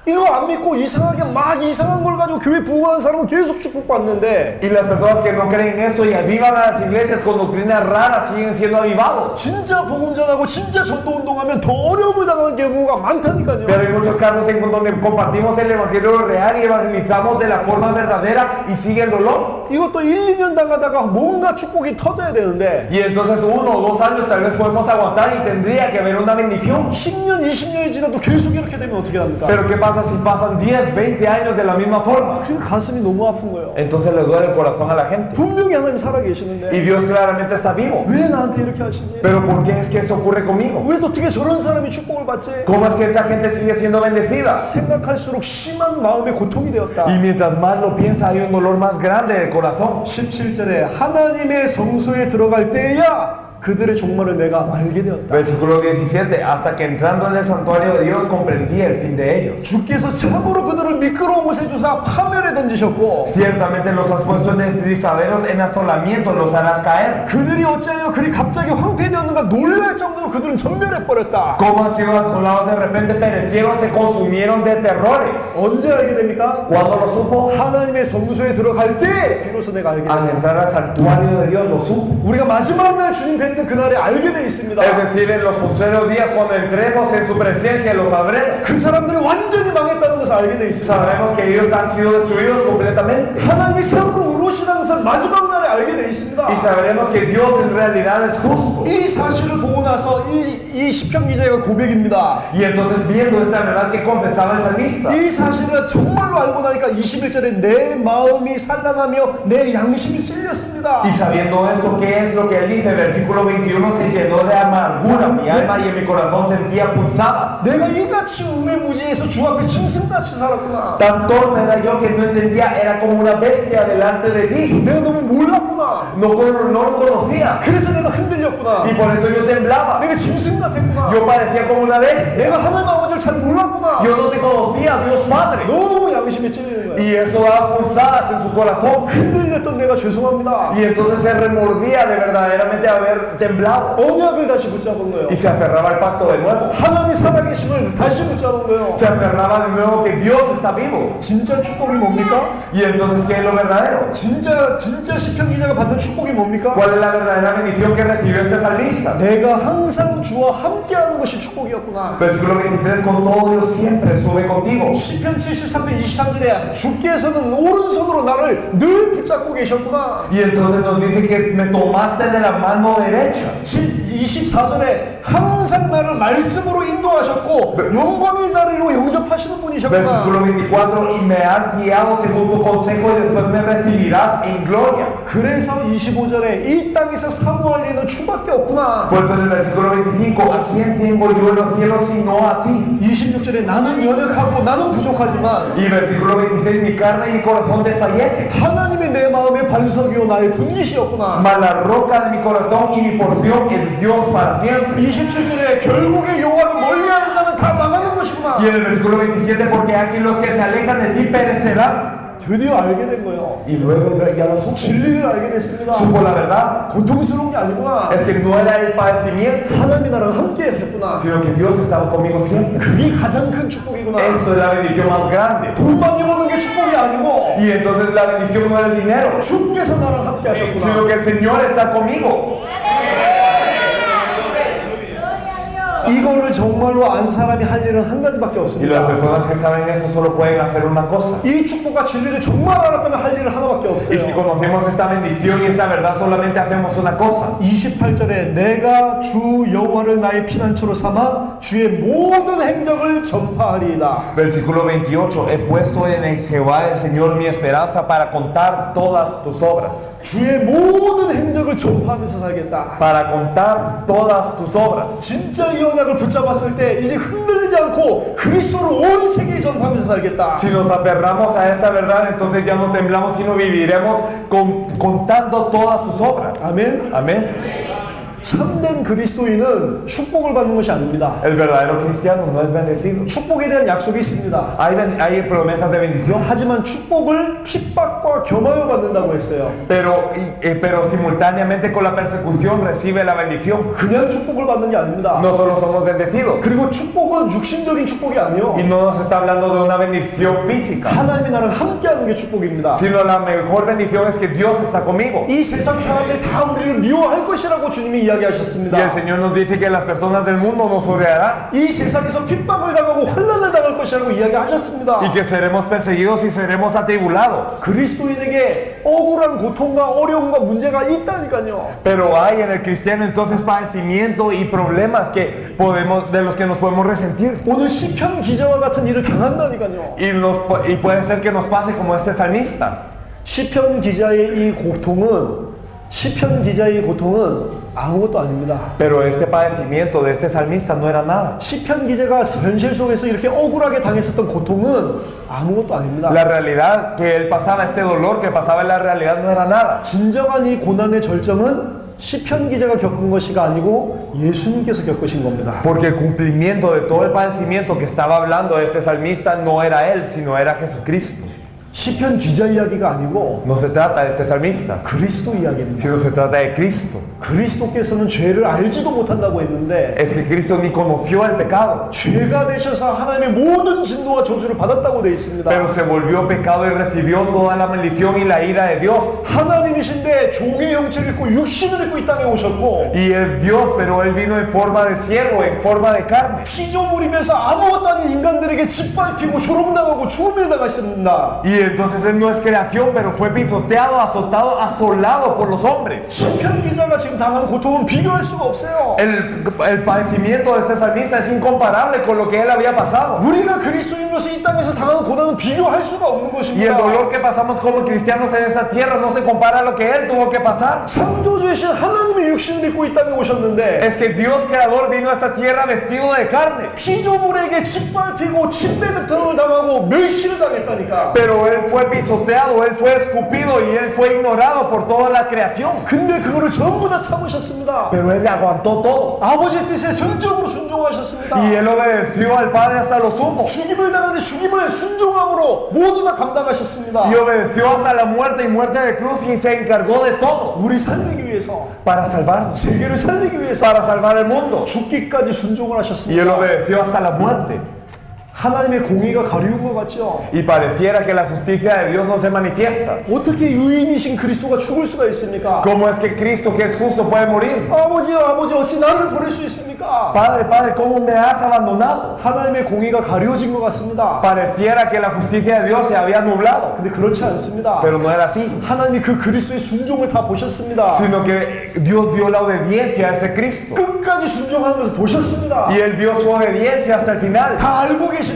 이거 안 믿고 이상하게 막 이상한 걸 가지고 교회 부흥하는 사람은 계속 축복받는데 Y las personas que no creen en esto y avivan a las iglesias con doctrinas raras siguen siendo avivados. 진짜 복음 전하고 진짜 전도 운동하면 더 어려움을 당하는 경우가 많다니까요. Pero hay muchos casos en donde compartimos el evangelio real y evangelizamos de la forma verdadera y sigue el dolor. 이것도 1, 2년 당하다가 뭔가 축복이 터져야 되는데 Y entonces 1 o 2 años tal vez podemos aguantar y tendría que haber una bendición. 10년, 20년이 지나도 계속 이렇게 되면 어떻게 합니까? Pero ¿qué pasa si pasan 10, 20 años de la misma forma? 그 가슴이 너무 아픈 거예요. Entonces le duele el corazón a la gente. 분명히 하나님 Y 살아계시는데 Dios claramente está vivo. 왜 나한테 이렇게 하시지? Pero ¿por qué es que eso ocurre conmigo? 왜 어떻게 저런 사람이 축복을 받지? ¿Cómo es que esa gente sigue siendo bendecida? 생각할수록 심한 마음의 고통이 되었다. Y mientras más lo piensa hay un dolor más grande del corazón. 17절에 하나님의 성소에 들어갈 때야 그들의 종말을 내가 알게 되었다. Versículo 17. Hasta que entrando en el santuario de Dios comprendí el fin de ellos. 주께서 참으로 그들을 미끄러운 곳에 두사 파멸에 던지셨고 Ciertamente los has puesto en deslizaderos, en asolamiento los harás caer. 그들이 어찌하여 그리 갑자기 황폐되었는가 놀랄 정도로 그들은 전멸해 버렸다. Como han sido asolados de repente, perecieron, se consumieron de terrores. 언제 알게 됩니까? ¿Cuándo lo supo? 하나님의 성소에 들어갈 때 비로소 내가 알게 Al 됩니다. entrar al santuario de Dios lo supo. 우리가 마지막 날 주님 뵙는 그날에 알게 돼 있습니다. Es decir, en los postreros días cuando entremos en su presencia lo sabremos. 그 사람들이 완전히 망했다는 것을 알게 돼 있습니다. Sabremos que ellos han sido destruidos completamente. 하나님이 참으로 의로시다는 것을 마지막 날에 알게 돼 있습니다. Y sabremos que Dios en realidad es justo. 이 사실을 보고 나서 이 시편 기자가 고백입니다. Y entonces viendo esta verdad que confesaba el salmista. 이 사실을 정말로 알고 나니까 21절에 내 마음이 산란하며 내 양심이 찔렸습니다. Y sabiendo esto, ¿qué es lo que él dice? Versículo 21, se llenó de amargura mi alma y en mi corazón sentía punzadas. 내가 이같이 우매무지해서 주 앞에 짐승같이 살았구나. Tan torpe era yo que no entendía, era como una bestia delante de ti. 내가 너무 몰랐구나. No lo conocía. 그래서 내가 흔들렸구나. Y por eso yo temblaba. 내가 짐승 같았구나. Yo parecía como una bestia. 내가 하나님 아버지를 잘 몰랐구나. Yo no te conocía, Dios Padre. 너무 양심에 찔리는 거야. Y eso daba punzadas en su corazón. 흔들렸던 내가 죄송합니다. Y entonces se remordía de verdaderamente haber temblado. 언약을 다시 붙잡은 거예요. Y se aferraba al pacto de nuevo. 하나님이 살아계심을 다시 붙잡은 거예요. Se aferraba de nuevo que Dios está vivo. 진짜 축복이 뭡니까? Y entonces, ¿qué es lo verdadero? 진짜 시편 기자가 받는 축복이 뭡니까? ¿Cuál es la verdadera bendición que recibió este salmista? 내가 항상 주와 함께하는 것이 축복이었구나. Versículo 23, con todo Dios siempre sube contigo. 시편 73편 23절에 주께서는 오른손으로 나를 늘 붙잡고 계셨구나. Y entonces nos dice que me tomaste de la mano derecha. 24절에 항상 나를 말씀으로 인도하셨고 영광의 자리로 영접하시는 분이셨구나. Versículo 24, y me has guiado según tu consejo y después me recibirás en gloria. 그래서 25절에 이 땅에서 사모할 일은 주밖에 없구나. Por eso en el versículo 25, ¿a quién tengo yo en los cielos sino a ti? 26절에 나는 연약하고 나는 부족하지만 Y versículo 26, mi carne y mi corazón desfallecen. 하나님이 내 마음의 반석이요 나의 분깃이었구나. Mas la roca de mi corazón y mi porción es Dios para siempre. 27절에 결국에 여호와를 멀리하는 자는 다 망하는 것이구나. Y en el versículo 27, porque aquí los que se alejan de ti perecerán. 드디어 알게 된 거예요. Y luego ya lo supo. 진리를 알게 됐습니다. Supo la verdad. 고통스러운 게 아니구나. Es que no era el padecimiento, 하나님이 나랑 함께 했구나. sino que Dios estaba conmigo siempre. 그게 가장 큰 축복이구나. Eso es la bendición más grande. 돈 많이 버는 게 축복이 아니고 Y entonces la bendición no es el dinero, 주께서 나랑 함께 하셨구나. sino que el Señor está conmigo. 이거를 정말로 안 사람이 할 일은 한 가지밖에 Y las 없습니다. personas que saben eso solo pueden hacer una cosa. 이 축복과 진리를 정말 알았다면 할 일은 하나밖에 Y si 없어요. conocemos esta bendición y esta verdad, solamente hacemos una cosa. 28절에 내가 주 여호와를 나의 피난처로 삼아 주의 모든 행적을 전파하리이다. Versículo 28. He puesto en Jehová el Señor mi esperanza para contar todas tus obras. 주의 모든 행적을 전파하면서 살겠다. Para contar todas tus obras. 진짜 이 언약을 붙잡았을 때 이제 흔들리지 않고 그리스도를 온 세계에 전파하면서 살겠다. Si nos aferramos a esta verdad, entonces ya no temblamos, sino viviremos contando todas sus obras. 아멘. Amén. 참된 그리스도인은 축복을 받는 것이 아닙니다. El verdadero cristiano no es bendecido. 축복에 대한 약속이 있습니다. Hay promesas de bendición, 하지만 축복을 핍박과 겸하여 받는다고 했어요. pero simultáneamente con la persecución recibe la bendición. 그냥 축복을 받는 게 아닙니다. No solo somos bendecidos. 그리고 축복은 육신적인 축복이 아니요. Y no nos está hablando de una bendición física, 하나님이 나랑 함께하는 게 축복입니다. sino la mejor bendición es que Dios está conmigo. 이 세상 사람들이 다 우리를 미워할 것이라고 주님이 Y 이야기하셨습니다. el Señor nos dice que las personas del mundo nos odiarán 이 세상에서 핍박을 당하고 환난을 당할 것이라고 이야기하셨습니다. y que seremos perseguidos y seremos atribulados. 그리스도인에게 억울한 고통과 어려움과 문제가 있다니까요. Pero hay en el cristiano entonces padecimiento y problemas que de los que nos podemos resentir. 오늘 시편 기자와 같은 일을 당한다니까요. Y puede ser que nos pase como este salmista. 시편 기자의 고통은 아무것도 아닙니다. Pero este padecimiento de este salmista no era nada. 시편 기자가 현실 속에서 이렇게 억울하게 당했었던 고통은 아무것도 아닙니다. La realidad que él pasaba, este dolor que pasaba en la realidad no era nada. 진정한 이 고난의 절정은 시편 기자가 겪은 것이가 아니고 예수님께서 겪으신 겁니다. Porque el cumplimiento de todo el padecimiento que estaba hablando este salmista no era él, sino era Jesucristo. 시편 기자 이야기가 아니고 No se trata de este salmista, 그리스도 이야기입니다. sino se trata de Cristo. 그리스도께서는 죄를 알지도 못한다고 했는데 Es que Cristo ni conoció el pecado, 죄가 되셔서 하나님의 모든 진노와 저주를 받았다고 되어 있습니다. pero se volvió pecado y recibió toda la maldición y la ira de Dios. 하나님이신데 종의 형체를 입고 육신을 입고 이 땅에 오셨고 Y es Dios, pero Él vino en forma de siervo, en forma de carne. 피조물이면서 아무것도 아닌 인간들에게 짓밟히고 조롱당하고 죽음을 당하셨습니다. Y entonces Él no es creación, pero fue pisoteado, azotado, asolado por los hombres. 시편 기자가 지금 당하는 고통은 비교할 수가 없어요. El padecimiento de este salmista es incomparable con lo que él había pasado. 우리가 그리스도인으로서 이 땅에서 당하는 고난은 비교할 수가 없는 Y el 것입니다. dolor que pasamos como cristianos en esta tierra no se compara a lo que él tuvo que pasar. 창조주이신 하나님의 육신을 입고 이 땅에 오셨는데 Es que Dios creador vino a esta tierra vestido de carne. 피조물에게 짓밟히고 침뱉음을 당하고 멸시를 당했다니까. Pero él fue pisoteado, él fue escupido y él fue ignorado por toda la creación. 근데 그거를 전부 다 참으셨습니다. Pero él aguantó todo. 아버지의 뜻에 전적으로 순종하셨습니다. Y él obedeció al Padre hasta lo sumo. 죽임을 당하는데 죽임을 순종함으로 모두 다 감당하셨습니다. Y obedeció hasta la muerte y muerte de cruz y se encargó de todo 우리 살리기 위해서, para salvarnos, 세계를 살리기 위해서 para salvar el mundo. 죽기까지 순종을 Y él 하셨습니다. obedeció hasta la muerte. 하나님의 공의가 가리운 것 같죠? Y pareciera que la justicia de Dios no se manifiesta. 어떻게 의인이신 그리스도가 죽을 수가 있습니까? ¿Cómo es que Cristo, que es justo, puede morir? 아버지 어찌 나를 보낼 수 있습니까? Padre, ¿cómo me has abandonado? 하나님의 공의가 가려진 것 같습니다. Pareciera que la justicia de Dios se había nublado, 근데 그렇지 않습니다. pero no era así, 하나님이 그 그리스도의 순종을 다 보셨습니다. sino que Dios dio la obediencia a ese Cristo. 끝까지 순종하는 것을 보셨습니다. Y Él dio su obediencia hasta el final. 다 알고 계시다니까.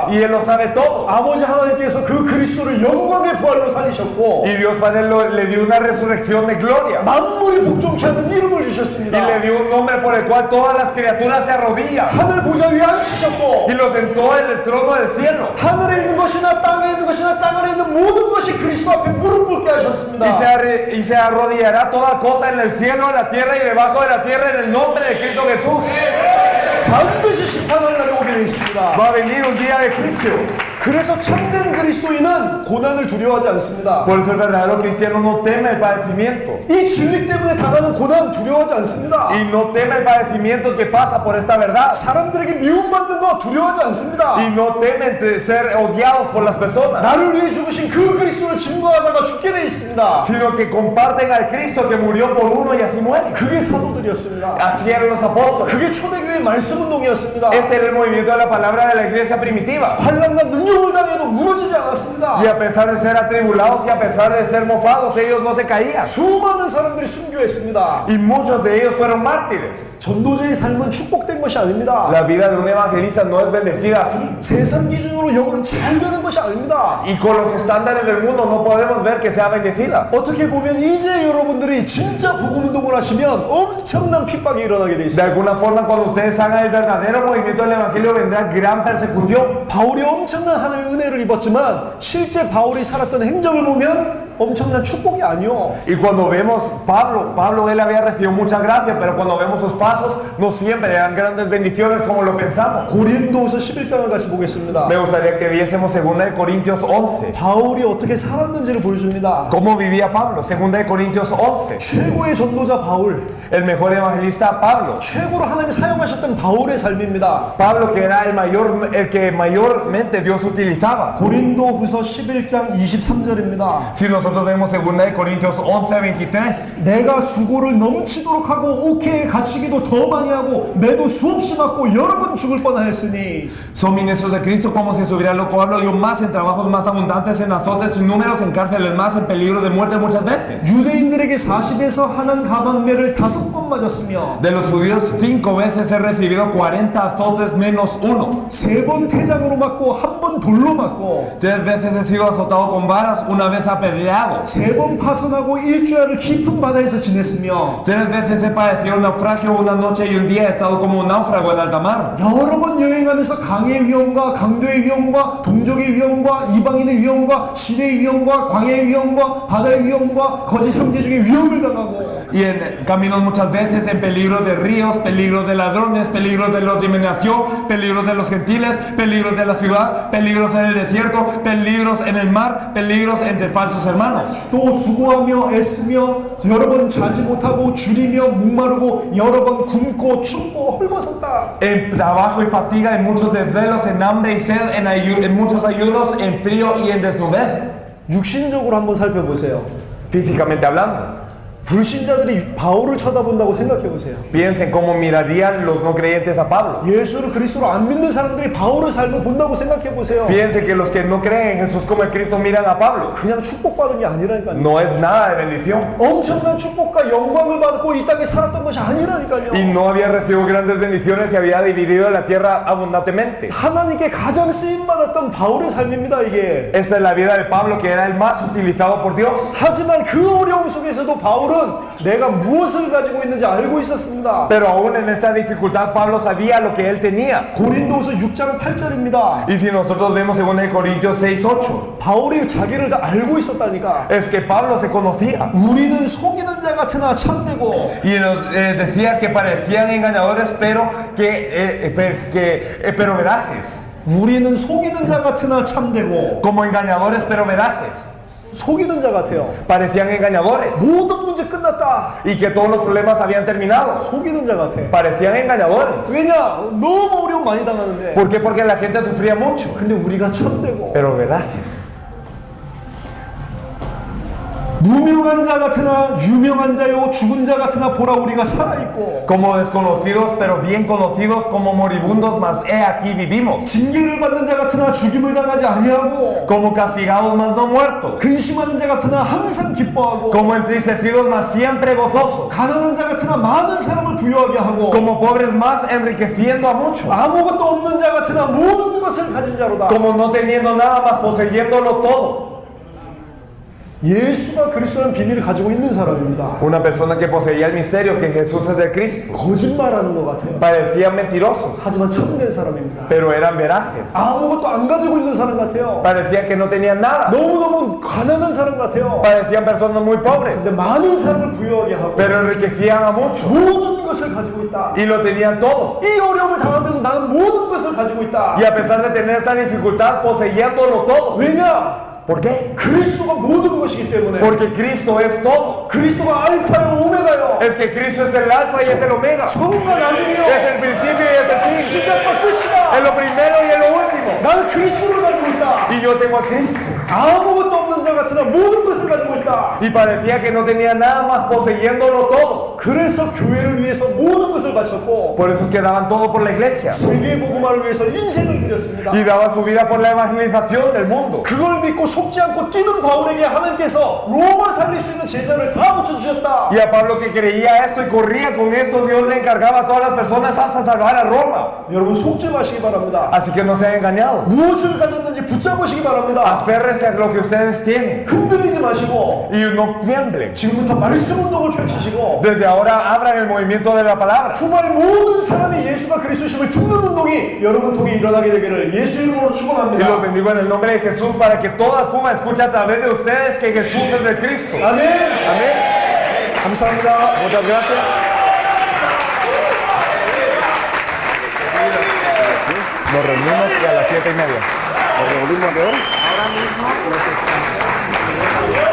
Y Él lo sabe todo. 아버지 하나님께서 그 그리스도를 영광의 부활로 살리셨고 Y Dios Padre le dio una resurrección de gloria. 만물이 복종케 하는 이름을 Y 주셨습니다. le dio un nombre por el cual todas las criaturas se arrodillan. 하늘 보좌 위에 앉히셨고 Y lo sentó en el trono del cielo. 하늘에 있는 것이나 땅에 있는 것이나 땅 아래 있는 모든 것이 그리스도 앞에 무릎 꿇게 하셨습니다. Y se arrodillará toda cosa en el cielo, en la tierra y debajo de la tierra en el nombre de Cristo Jesús. 반드시 심판할 날이 오게 되어 있습니다. Va a venir un día de juicio. 그래서 참된 그리스도인은 고난을 두려워하지 않습니다. Por eso el verdadero cristiano no teme el padecimiento. 이 진리 때문에 당하는 고난 두려워하지 않습니다. Y no teme el padecimiento que pasa por esta verdad. 사람들에게 미움받는 거 두려워하지 않습니다. Y no temen de ser odiados por las personas. 나를 위해 죽으신 그 그리스도를 증거하다가 죽게 돼 있습니다. Sino que comparten al Cristo que murió por uno y así muere. 그게 사도들이었습니다. Así eran los apóstoles. 그게 초대교회의 말씀운동이었습니다. Ese era el movimiento de la palabra de la iglesia primitiva. 환난과 능력을 당해도 무너지지 않았습니다. Y a pesar de ser atribulados y a pesar de ser mofados, ellos no se caían. 수많은 사람들이 순교했습니다. Y muchos de ellos fueron mártires. 전도자의 삶은 축복된 것이 아닙니다. La vida de un evangelista no es bendecida así. 세상 기준으로 영은 잘 되는 것이 아닙니다. Y con los estándares del mundo no podemos ver que sea bendecida. 어떻게 보면 이제 여러분들이 진짜 복음운동을 하시면 엄청난 핍박이 일어나게 돼 De 있어요. alguna forma, cuando ustedes hagan el verdadero movimiento del evangelio, vendrá gran persecución. 바울이 엄청난 하나님의 은혜를 입었지만 실제 바울이 살았던 행적을 보면 엄청난 축복이 아니요. Y cuando vemos Pablo él había recibido mucha gracia, pero cuando vemos sus pasos, no siempre eran grandes bendiciones como lo pensamos. 고린도후서 11장을 같이 보겠습니다. Me gustaría que viésemos 2 Corintios 11. 바울이 어떻게 살았는지를 보여줍니다. ¿Cómo vivía Pablo? 2 Corintios 11. 최고의 전도자 바울, El mejor evangelista Pablo. 최고로 하나님이 사용하셨던 바울의 삶입니다. Pablo que era el que mayormente Dios utilizaba. 고린도후서 11장 23절입니다. Si nosotros vemos 2 Corintios 11, 23. 내가 수고를 넘치도록 하고 옥회에 갇히기도 더 많이 하고 매도 수없이 맞고 여러 번 죽을 뻔하였으니 Son ministros de Cristo como si estuviera loco. Hablo yo más en trabajos más abundantes, en azotes, en números, en cárceles más, en peligro de muerte muchas veces. 유대인들에게 40에서 한한 가방매를 5번 맞았으며 De los judíos 5 veces he recibido 40 azotes menos 1. 3번 태장으로 맞고 1번 돌로 맞고 3 veces he sido azotado con varas, 1 vez apedreado. 3번 파선하고 일주일을 깊은 바다에서 지냈으며 3 veces he padecido un naufragio, una noche y un día he estado como un náufrago en alta mar. 여러 번 여행하면서 강의 위험과 강도의 위험과 동족의 위험과 이방인의 위험과 시내의 위험과 광야의 위험과 바다의 위험과 거짓 형제중의 위험을 당하고 Y en caminos muchas veces en peligros de ríos, peligros de ladrones, peligros de los discriminación, peligros de los gentiles, peligros de la ciudad, peligros en el desierto, peligros en el mar, peligros entre falsos hermanos. 또 수고하며 애쓰며 여러 번 자지 못하고 줄이며 목마르고 여러 번 굶고 춥고 헐벗었다. En trabajo y fatiga, en muchos desvelos, en hambre y sed, en muchos ayunos, en frío y en desnudez. 육신적으로 한번 살펴보세요. Físicamente hablando. 불신자들이 바울을 쳐다본다고 생각해 보세요. Piensen cómo mirarían los no creyentes a Pablo. 예수를 그리스도로 안 믿는 사람들이 바울의 삶을 본다고 생각해 보세요. Piensen que los que no creen en Jesús como en Cristo miran a Pablo. 그냥 축복받은 게 아니라니까요. No es nada de bendición. 엄청난 축복과 영광을 받고 이 땅에 살았던 것이 아니라니까요. Y no había recibido grandes bendiciones y había dividido la tierra abundantemente. 하나님께 가장 쓰임 받았던 바울의 삶입니다, 이게. Esta es la vida de Pablo, que era el más utilizado por Dios. 하지만 그 어려움 속에서도 바울은 내가 무엇을 가지고 있는지 알고 있었습니다. Pero aún en esa dificultad Pablo sabía lo que él tenía. 고린도서 6장 8절입니다. Y si nosotros vemos 2 Corintios 6, 8, 바울이 자기를 다 알고 있었다니까. es que Pablo se conocía. 우리는 속이는 자 같으나 참되고 Y nos decía que parecían engañadores, pero pero veraces. 우리는 속이는 자 같으나 참되고 Como engañadores, pero veraces. 속이는 자 같아요. Parecían engañadores. 모든 문제 끝났다. Y que todos los problemas habían terminado. 속이는 자 같아. Parecían engañadores. 왜냐? 너무 어려움 많이 당하는데. ¿Por qué? Porque la gente sufría mucho. 근데 우리가 참되고 Pero veraces. 무명한 자 같으나 유명한 자요 죽은 자 같으나 보라 우리가 살아있고 Como desconocidos, pero bien conocidos, como moribundos, mas he aquí vivimos. 징계를 받는 자 같으나 죽임을 당하지 아니하고 Como castigados, mas no muertos. 근심하는 자 같으나 항상 기뻐하고 Como entristecidos, mas siempre gozosos. 가난한 자 같으나 많은 사람을 부유하게 하고 Como pobres, más enriqueciendo a muchos. 아무것도 없는 자 같으나 모든 것을 가진 자로다. Como no teniendo nada, mas poseyéndolo todo. 예수가 그리스도라는 비밀을 가지고 있는 사람입니다. Una persona que poseía el misterio que Jesús es el Cristo. 거짓말하는 것 같아요. Parecían mentirosos, 하지만 참된 사람입니다. pero eran veraces. 아무것도 안 가지고 있는 사람 같아요. Parecía que no tenían nada. 너무너무 가난한 사람 같아요. Parecían personas muy pobres, 근데 많은 사람을 부유하게 하고 pero enriquecían a muchos. 모든 것을 가지고 있다. Y lo tenían todo. 이 어려움을 당하면서 나는 모든 것을 가지고 있다. Y a pesar de tener esa dificultad, poseyéndolo todo. 왜냐? ¿Por qué? 그리스도가 모든 것이기 때문에. Porque Cristo es todo. 그리스도가 알파요 오메가요. Es que Cristo es el alfa y es el omega. 처음과 나중이요. Es el principio y es el fin. 시작과 끝이다. Es lo primero y es lo último. 나는 그리스도를 가지고 있다. Y yo tengo a Cristo. 아무것도 없는 자 같으나 모든 것을 가지고 있다. Y parecía que no tenía nada más poseyéndolo todo. 그래서 교회를 위해서 모든 것을 바쳤고 Por eso es que daban todo por la iglesia. 세계 복음화를 위해서 인생을 드렸습니다. Y daban su vida por la evangelización del mundo. 그걸 믿고 속지 않고 뛰는 바울에게 하나님께서 로마 살릴 수 있는 제자를 다 붙여주셨다. Y a Pablo que creía esto y corría con esto, Dios le encargaba a todas las personas hasta salvar a Roma. 여러분 속지 마시기 바랍니다. Así que no sean engañados. 무엇을 가졌는지 붙잡으시기 바랍니다. Aférrense a lo que ustedes tienen. 흔들리지 마시고 Y no tiemblen. 지금부터 말씀 운동을 펼치시고 Desde ahora abran el movimiento de la palabra. 쿠바의 모든 사람이 예수가 그리스도심을 듣는 운동이 여러분 통해 일어나게 되기를 예수 이름으로 Y los 축원합니다. bendigo en el nombre de Jesús para que toda Cuba escuche a través de ustedes que Jesús es el Cristo. 아멘. Amén. 감사합니다. Muchas gracias. Nos reunimos a las 7:30. ¿Nos reunimos a qué hora? Ahora mismo los extranjeros.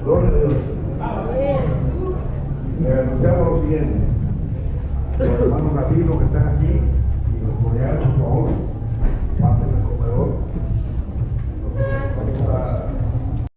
Gloria a Dios. Le anunciamos lo siguiente. Los hermanos latinos que están aquí